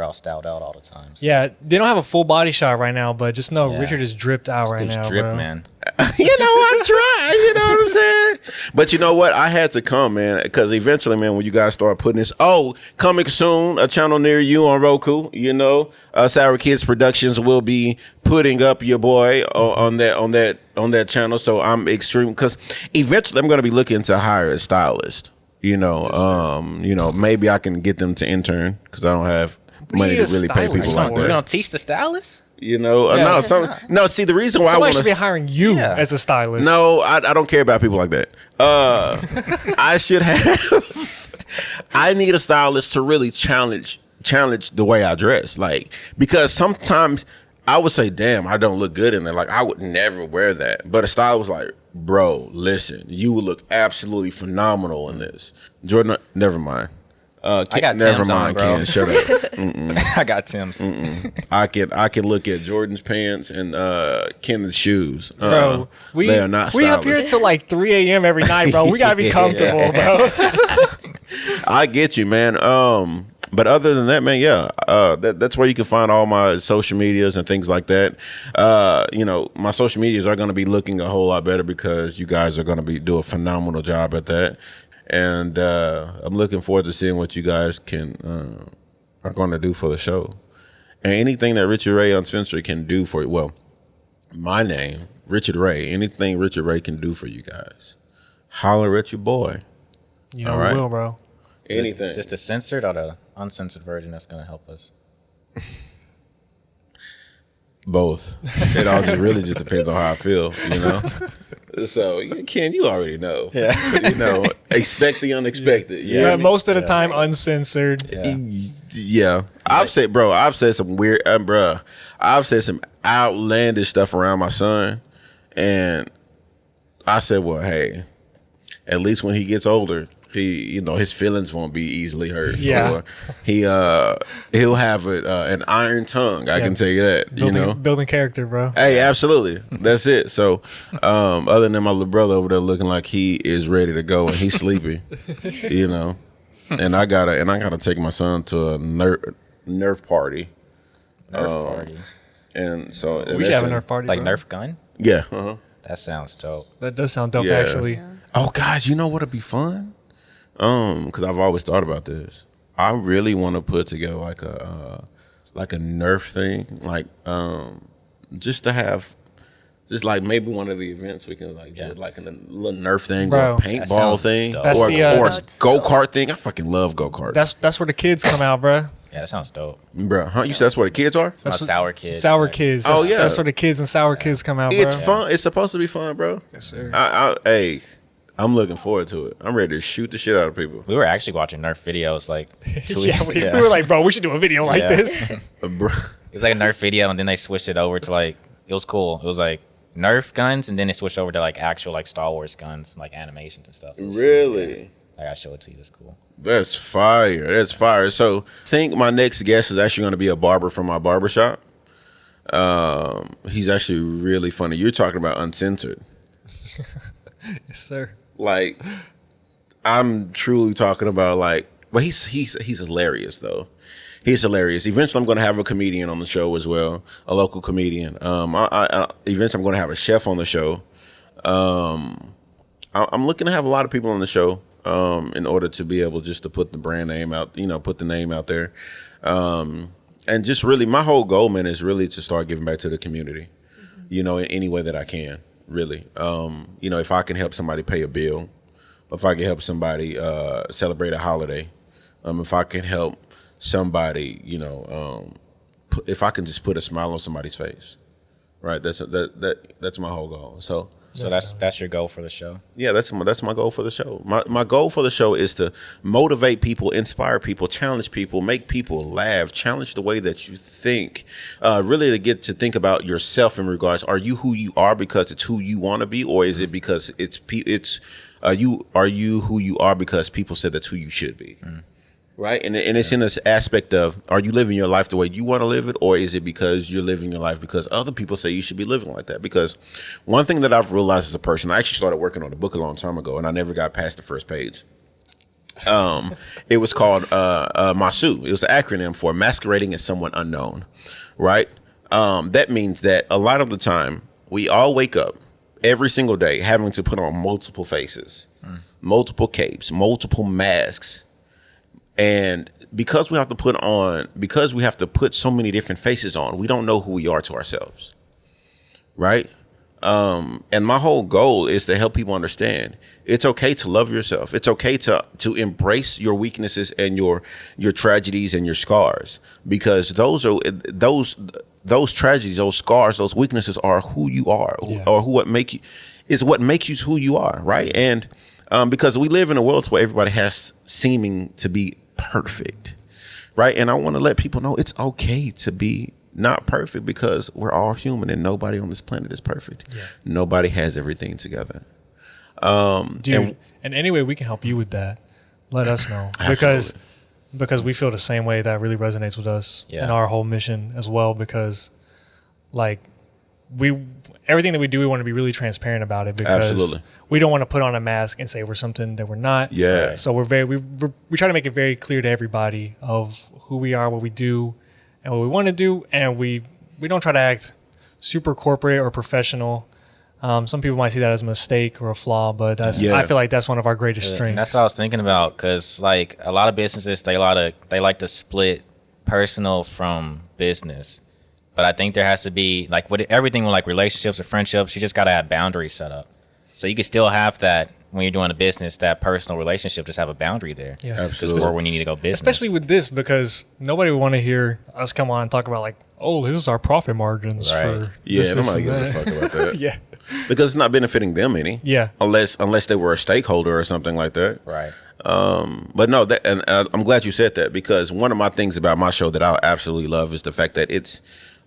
all styled out all the time. So. Yeah, they don't have a full body shot right now, but just know Yeah. Richard is dripped out right Dude's now, drip, bro. man. You know, I try. You know what I'm saying? But you know what? I had to come, man, because eventually, man, when you guys start putting this, coming soon, a channel near you on Roku. You know, Sourkidsproductions will be putting up your boy on that channel. So I'm extreme because eventually I'm going to be looking to hire a stylist. You know, maybe I can get them to intern because I don't have money to need a really pay stylist people like for? We're that. gonna teach the stylists. You know, Yeah. no. See, the reason why I Somebody want should be to. hiring you Yeah. as a stylist. No, I don't care about people like that. I should have. I need a stylist to really challenge the way I dress, like because sometimes I would say, "Damn, I don't look good in there." Like I would never wear that, but a stylist was like, "Bro, listen, you would look absolutely phenomenal in this." Jordan, never mind. I got never Tim's on, mind, bro. Ken. Shut up. I got Tim's. I can look at Jordan's pants and Kenneth's shoes. Bro, they are not we up stylish. here till like 3 a.m. every night, bro. We gotta be comfortable, bro. I get you, man. But other than that, man, yeah, that's where you can find all my social medias and things like that. You know, my social medias are going to be looking a whole lot better because you guys are going to do a phenomenal job at that. And I'm looking forward to seeing what you guys are going to do for the show. And anything that Richard Ray Uncensored can do for you, well, my name, Richard Ray, anything Richard Ray can do for you guys, holler at your boy. You know, All right. we will, bro. Anything. Is this the censored or the uncensored version that's gonna help us? Both. It all really just depends on how I feel, you know? So, Ken, you already know. Yeah. You know, expect the unexpected. You Yeah, hear me? most of the time uncensored. Yeah. I've said some weird, I've said some outlandish stuff around my son. And I said, well, hey, at least when he gets older, his feelings won't be easily hurt. Yeah. Or he'll have an iron tongue. I can tell you that. Building character, bro. Hey, absolutely. That's it. So, other than my little brother over there looking like he is ready to go and he's sleepy, and I gotta take my son to a Nerf party. Nerf party. And so We should have a Nerf party, Like bro. Nerf gun? Yeah. Uh-huh. That sounds dope. That does sound dope, Yeah. actually. Oh, guys, you know what'd be fun? Because I've always thought about this. I really want to put together like a Nerf thing, like just to have, just like maybe one of the events we can do like a little Nerf thing or Bro. a That paintball sounds thing dope. That's or the, or a That's go dope. kart thing. I fucking love go karts. That's where the kids come out, bro. Yeah, that sounds dope. Bro, huh? You said that's where the kids are? That's my sour kids. Sour like, kids. Oh, That's, yeah. That's where the kids and sour kids come out, bro. It's fun. It's supposed to be fun, bro. Yes, sir. Hey, I'm looking forward to it. I'm ready to shoot the shit out of people. We were actually watching Nerf videos like 2 weeks yeah, ago. we were like, bro, we should do a video like Yeah. this. Bro. It was like a Nerf video, and then they switched it over to like, it was cool. It was like Nerf guns, and then they switched over to like actual like Star Wars guns, like animations and stuff. It was- Really? I gotta show it to you. It's cool. That's fire. That's fire. So I think my next guest is actually going to be a barber from my barbershop. He's actually really funny. You're talking about uncensored. Yes, sir. Like, I'm truly talking about like, but he's hilarious though. He's hilarious. Eventually, I'm going to have a comedian on the show as well, a local comedian. Eventually, I'm going to have a chef on the show. I'm looking to have a lot of people on the show in order to be able just to put the brand name out, put the name out there. And just really, my whole goal, man, is really to start giving back to the community, in any way that I can. really. You know, if I can help somebody pay a bill, if I can help somebody celebrate a holiday, if I can help somebody, you know, if I can just put a smile on somebody's face, right? That's my whole goal. So that's your goal for the show. Yeah, that's my goal for the show. My goal for the show is to motivate people, inspire people, challenge people, make people laugh, challenge the way that you think. Really to get to think about yourself in regards: are you who you are because it's who you want to be, or is it because are you who you are because people said that's who you should be? Right, and it's in this aspect of: are you living your life the way you want to live it, or is it because you're living your life because other people say you should be living like that? Because one thing that I've realized as a person, I actually started working on a book a long time ago, and I never got past the first page. It was called MASU. It was an acronym for Masquerading as Someone Unknown, right? That means that a lot of the time we all wake up every single day having to put on multiple faces, multiple capes, multiple masks. And because we have to put so many different faces on, we don't know who we are to ourselves, right? And my whole goal is to help people understand it's okay to love yourself. It's okay to embrace your weaknesses and your tragedies and your scars, because those tragedies, those scars, those weaknesses are who you are, or what makes you who you are, right? And because we live in a world where everybody has seeming to be perfect, right? And I want to let people know it's okay to be not perfect, because we're all human and nobody on this planet is perfect. Nobody has everything together. Dude, and any way we can help you with that, let us know. Because we feel the same way. That really resonates with us and our whole mission as well, because like everything that we do, we want to be really transparent about it, because we don't want to put on a mask and say we're something that we're not. So we try to make it very clear to everybody of who we are, what we do, and what we want to do, and we don't try to act super corporate or professional. Some people might see that as a mistake or a flaw, but I feel like that's one of our greatest strengths. And that's what I was thinking about, because like a lot of businesses, they like to split personal from business. But I think there has to be, like, with everything with like relationships or friendships, you just got to have boundaries set up. So you can still have that when you're doing a business, that personal relationship, just have a boundary there. Yeah, absolutely. Or when you need to go business. Especially with this, because nobody would want to hear us come on and talk about like, oh, here's our profit margins for this, nobody this, gives a fuck about that. Yeah. Because it's not benefiting them any. Yeah. Unless they were a stakeholder or something like that. Right. But no, I'm glad you said that, because one of my things about my show that I absolutely love is the fact that it's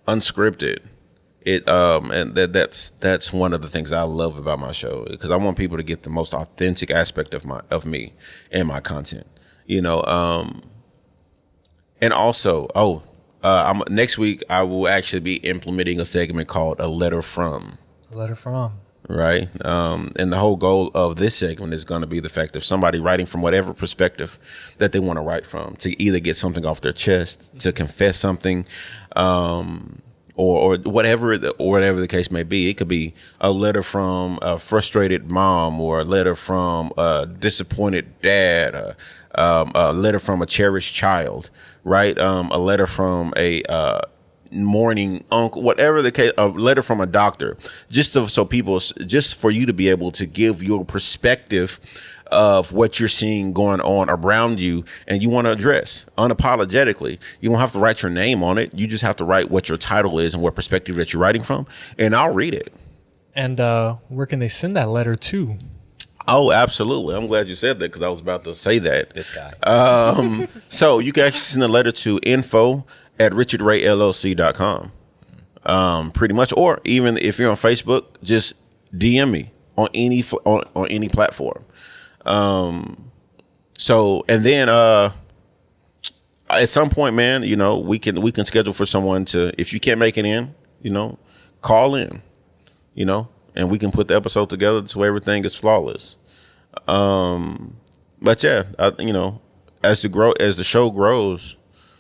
unscripted. And that's one of the things I love about my show, because I want people to get the most authentic aspect of me and my content, you know. And also, next week I will actually be implementing a segment called A Letter From. Right. And the whole goal of this segment is going to be the fact of somebody writing from whatever perspective that they want to write from, to either get something off their chest, to confess something, or whatever the case may be. It could be a letter from a frustrated mom, or a letter from a disappointed dad, a letter from a cherished child, right? A letter from a mourning uncle, whatever the case, a letter from a doctor, just for you to be able to give your perspective of what you're seeing going on around you, and you want to address unapologetically. You don't have to write your name on it. You just have to write what your title is and what perspective that you're writing from, and I'll read it. And where can they send that letter to? Oh, absolutely. I'm glad you said that, because I was about to say that. This guy. So you can actually send a letter to info@richardrayllc.com. Pretty much, or even if you're on Facebook, just DM me on any platform. So, and then at some point, man, you know, we can schedule for someone to, if you can't make it in, you know, call in, you know, and we can put the episode together so everything is flawless. But yeah, you know, as the show grows,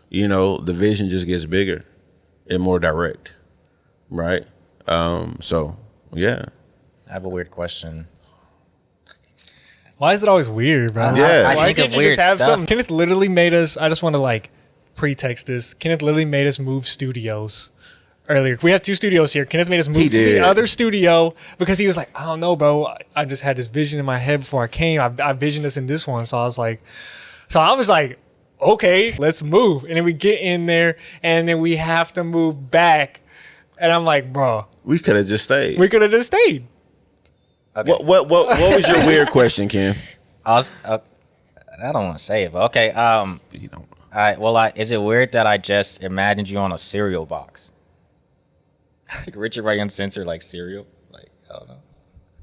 you know, the vision just gets bigger and more direct, right? So yeah. I have a weird question. Why is it always weird, bro? Yeah. Why can't you just have stuff. something? Kenneth literally made us, I just want to like pretext this. Kenneth literally made us move studios earlier. We have 2 studios here. Kenneth made us move to the other studio because he was like, I don't know, bro. I just had this vision in my head before I came. I visioned us in this one. So I was like, okay, let's move. And then we get in there and then we have to move back. And I'm like, bro. We could have just stayed. Okay. What was your weird question, Ken? I don't want to say it, but okay. You don't. All right. Well, is it weird that I just imagined you on a cereal box? Like Richard Ray Uncensored, like cereal? Like, I don't know.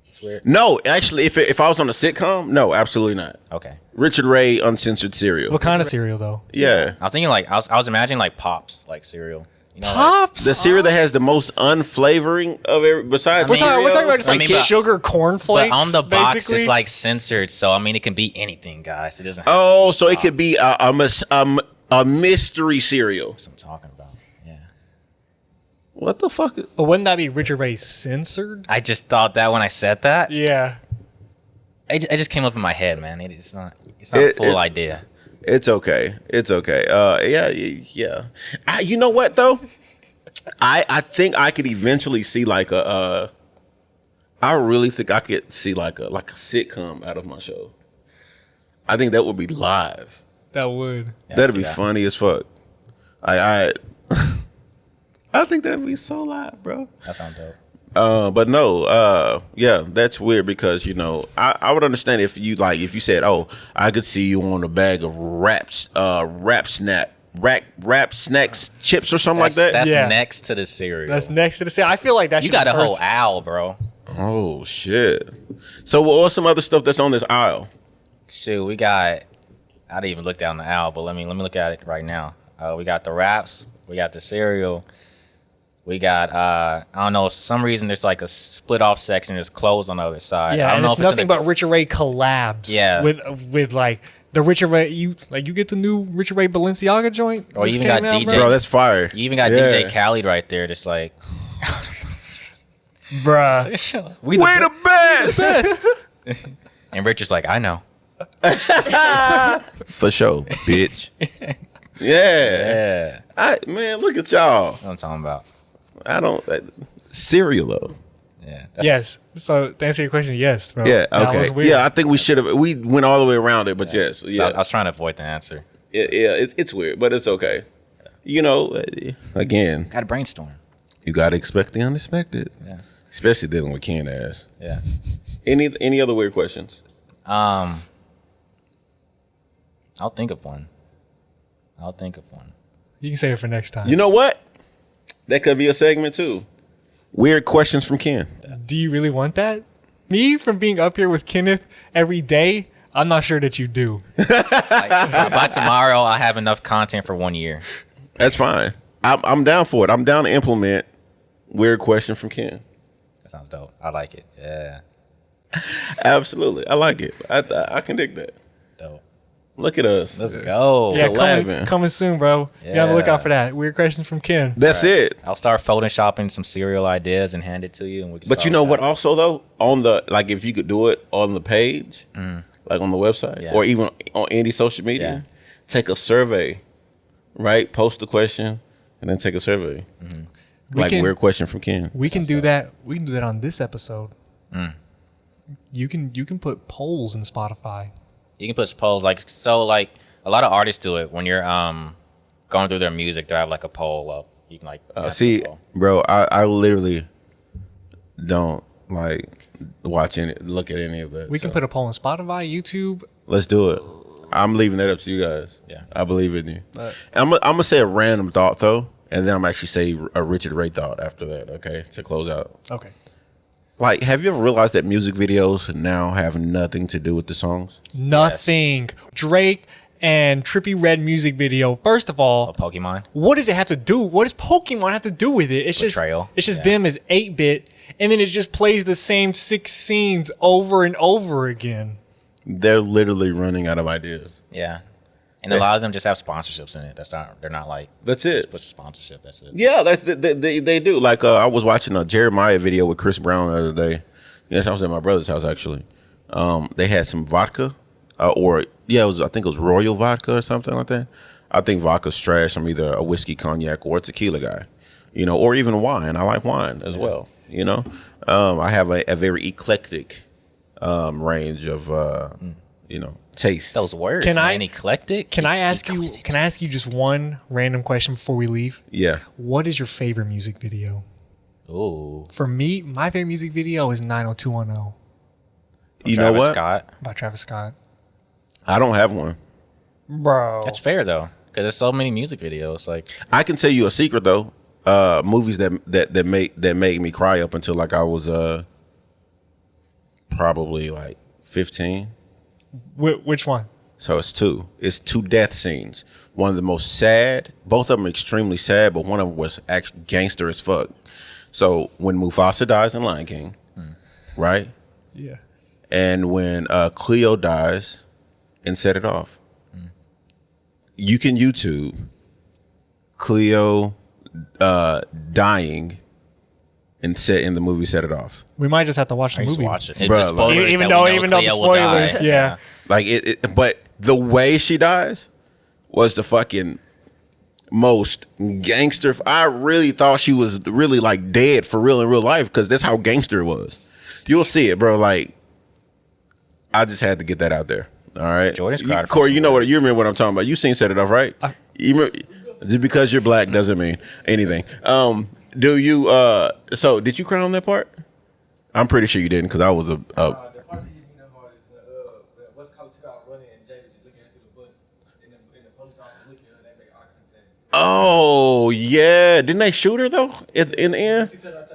It's weird. No, actually, if I was on a sitcom, no, absolutely not. Okay. Richard Ray Uncensored cereal. What kind of cereal, though? Yeah. I was thinking like, I was imagining like Pops, like cereal. You know, Pops? The cereal that has the most unflavoring of every besides We're talking about just I like mean, but- sugar cornflakes. But on the box, basically? it's like censored. So, I mean, it can be anything, guys. It doesn't have Oh, so it could be a mystery cereal. what I'm talking about. Yeah. What the fuck? But wouldn't that be Richard Ray censored? I just thought that when I said that. Yeah. It just came up in my head, man. It's not a full idea. It's okay. It's okay. Yeah. You know what though? I think I could eventually see like I really think I could see like a sitcom out of my show. I think that would be live. That would. Yeah, That'd I be see that. funny as fuck. I think that'd be so live, bro. That sounds dope. But no, yeah, that's weird because I would understand if you said, oh, I could see you on a bag of rap snacks chips or something like that. That's Yeah. next to the cereal. That's next to the cereal. I feel like that You should got be a first. whole owl, bro. Oh shit! So what's some other stuff that's on this aisle? Shoot, we got. I didn't even look down the owl, but let me look at it right now. We got the wraps. We got the cereal. We got I don't know. For some reason there's like a split off section. There's clothes on the other side. Yeah, I don't and know it's if it's nothing but Richard Ray collabs. Yeah. with like the Richard Ray. You get the new Richard Ray Balenciaga joint. Or just even got came out, DJ. Bro, that's fire. You even got Yeah. DJ Khaled right there. Just like bruh. We the best. and Richard's like, I know. For sure, bitch. Yeah. Yeah, Man, look at y'all. that's what I'm talking about. I don't cereal though. Yeah. Yes. So to answer your question, yes, bro. Yeah. That was Okay. weird. Yeah, I think we should have. We went all the way around it, but yes. So Yeah. I was trying to avoid the answer. It's weird, but it's okay. Again, Got to brainstorm. you gotta expect the unexpected, Yeah. especially dealing with Ken ass. Yeah. Any other weird questions? I'll think of one. You can say it for next time. You know what? That could be a segment too. Weird questions from Ken. Do you really want that? Me from being up here with Kenneth every day? I'm not sure that you do. By tomorrow, I'll have enough content for 1 year. That's fine. I'm down for it. I'm down to implement weird question from Ken. That sounds dope. I like it. Yeah. Absolutely, I like it. I can dig that. Dope. Look at us. Let's go. Yeah, collabing. coming soon, bro. You gotta look Yeah. out for that. Weird questions from Ken. That's it. I'll start photoshopping some cereal ideas and hand it to you. And we can But you start know with what? that. Also, though, on the if you could do it on the page, like on the website, Yeah. or even on any social media, take a survey, right? Post the question, and then take a survey. Weird question from Ken. We can do that. We can do that on this episode. You can put polls in Spotify. You can put polls like a lot of artists do it when you're going through their music. They have like a poll up. You can ask See, people. bro, I literally don't watch look at any of that. We can put a poll on Spotify, YouTube. Let's do it. I'm leaving that up to you guys. Yeah. I believe in you. I'm gonna say a random thought though, and then I'm actually say a Richard Ray thought after that. Okay, to close out. Okay. Have you ever realized that music videos now have nothing to do with the songs? Nothing. Drake and Trippie Redd music video. First of all, Pokemon. what does it have to do? What does Pokemon have to do with it? It's Betrayal. just Yeah. them as 8-bit, and then it just plays the same 6 scenes over and over again. They're literally running out of ideas. Yeah. And a lot of them just have sponsorships in it. They're not like That's it. push a sponsorship. That's it. Yeah, they do. I was watching a Jeremiah video with Chris Brown the other day. Yes, I was at my brother's house actually. They had some vodka, I think it was Royal vodka or something like that. I think vodka's trash. I'm either a whiskey, cognac, or a tequila guy. or even wine. I like wine as well. I have a very eclectic range of taste. Those words, Can man. I- Eclectic. Can I ask you? Can I ask you just one random question before we leave? Yeah. What is your favorite music video? Ooh. For me, my favorite music video is 90210 You know Travis what? Scott. by Travis Scott. I don't have one. Bro, That's fair though, because there's so many music videos. Like, I can tell you a secret though. Movies that made me cry up until like I was probably like 15. which one? So it's two. It's two death scenes. One of the most sad. Both of them extremely sad, but one of them was actually gangster as fuck. So when Mufasa dies in Lion King, right? Yeah. And when Cleo dies in Set It Off, you can YouTube Cleo dying and set in the movie Set It Off. We might just have to watch the I just movie. watch it. Bruh, The like- spoilers Even that though we know the Cleo will die. spoilers, yeah. Like but the way she dies was the fucking most gangster. I really thought she was really like dead for real in real life because that's how gangster it was. You'll see it, bro. Like, I just had to get that out there. All right, Jordan's cried for Corey, some you remember what I'm talking about? You seen Set It Off, right? Just because you're black doesn't mean anything. Do you? So did you cry on that part? I'm pretty sure you didn't because I was a The part that hit me the hardest when what's called Scott running and Jay was just looking at through the bush, and the police officer looking at her, they make eye contact. Oh yeah, didn't they shoot her though in the end? She told her to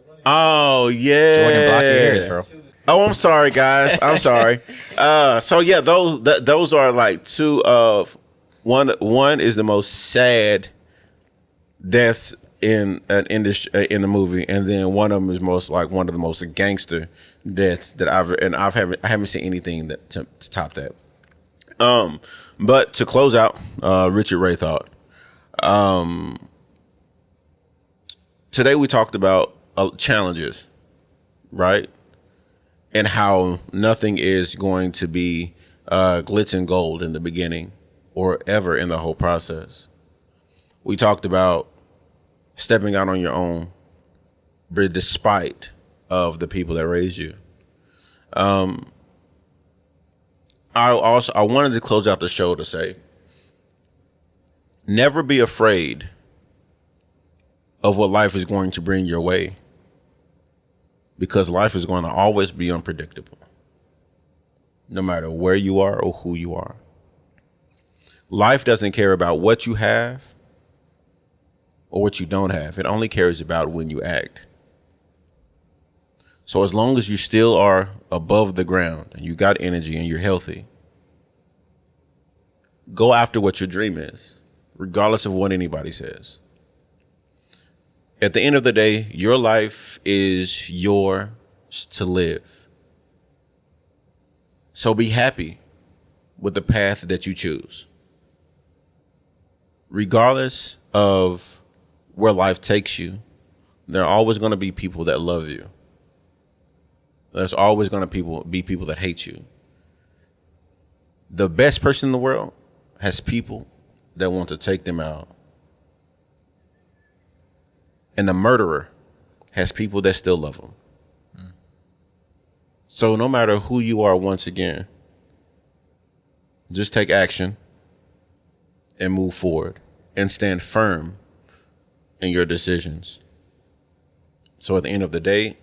running. Oh yeah, Jordan, block your ears, bro. Oh, I'm sorry, guys. I'm sorry. So yeah, those are like two of one. One is the most sad deaths in an industry in the movie, and then one of them is most like one of the most gangster deaths that I haven't seen anything that to top that. But to close out, Richard Ray thought. Today we talked about challenges, right? And how nothing is going to be glitz and gold in the beginning or ever in the whole process. We talked about stepping out on your own, but despite of the people that raised you. I wanted to close out the show to say, never be afraid of what life is going to bring your way, because life is going to always be unpredictable, no matter where you are or who you are. Life doesn't care about what you have or what you don't have. It only cares about when you act. So as long as you still are above the ground and you got energy and you're healthy, go after what your dream is, regardless of what anybody says. At the end of the day, your life is yours to live. So be happy with the path that you choose. Regardless of where life takes you, there are always going to be people that love you. There's always going to be people that hate you. The best person in the world has people that want to take them out. And the murderer has people that still love him. So no matter who you are, once again, just take action and move forward and stand firm in your decisions. So at the end of the day,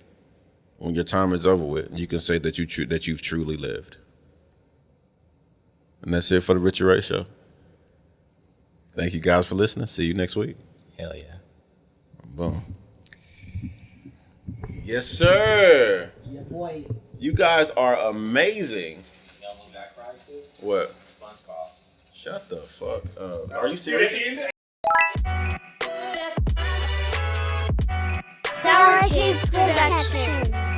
when your time is over with, you can say that you've truly lived. And that's it for the Richard Ray Show. Thank you guys for listening. See you next week. Hell yeah. Boom. Yes, sir. Yeah, boy. You guys are amazing. You know who got cried to? What? SpongeBob. Shut the fuck up. Are you serious? SourKids Productions.